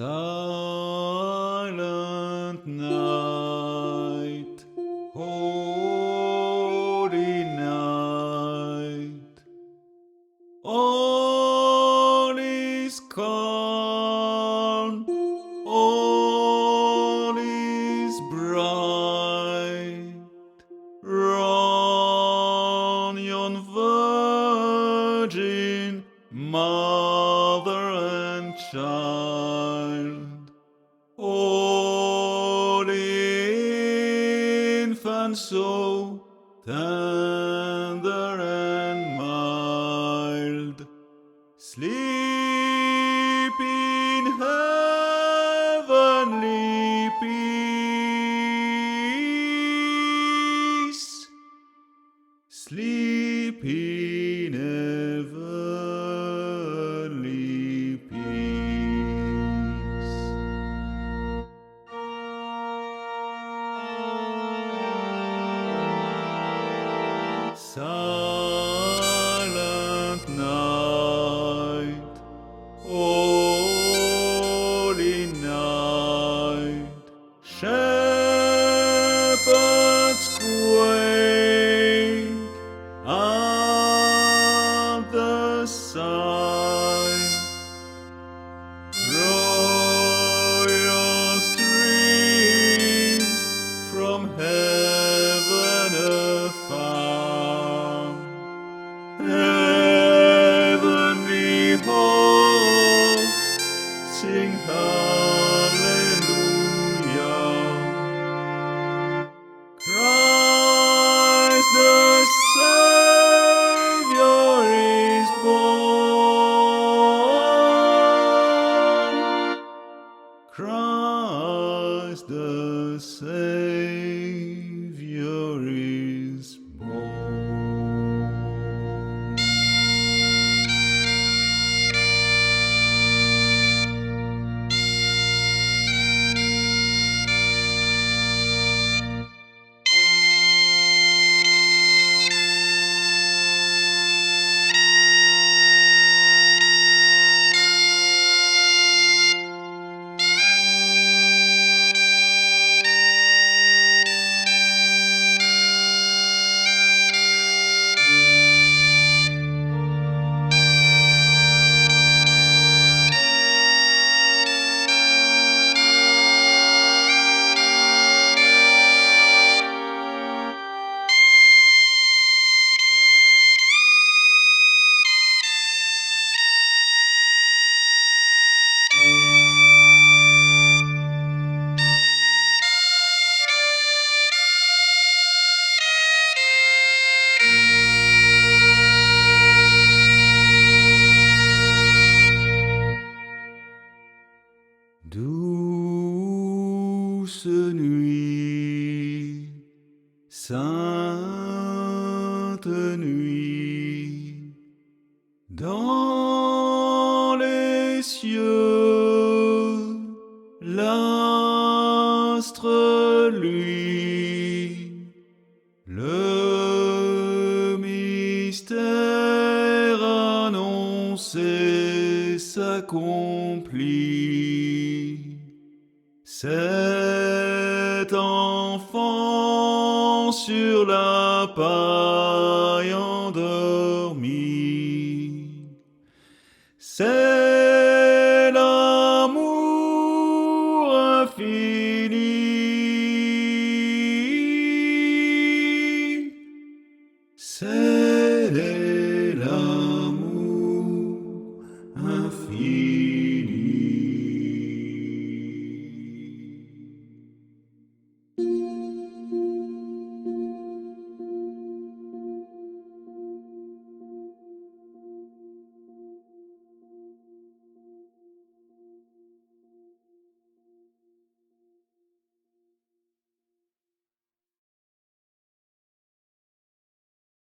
Silent night, holy night, all is calm, all is bright, round yon virgin mother and child, holy infant, so tender and mild, sleep in heavenly peace, sleep in heavenly peace. Silent night, holy night, shepherds quake at the sight, royal streams from heaven afar, heavenly hosts sing hallelujah. Christ the Savior is born. Christ the Savior is born. Douce nuit, sainte nuit, dans les cieux, l'astre luit, le mystère annoncé s'accomplit. Cet enfant sur la paille endormi, c'est l'amour infini, c'est l'amour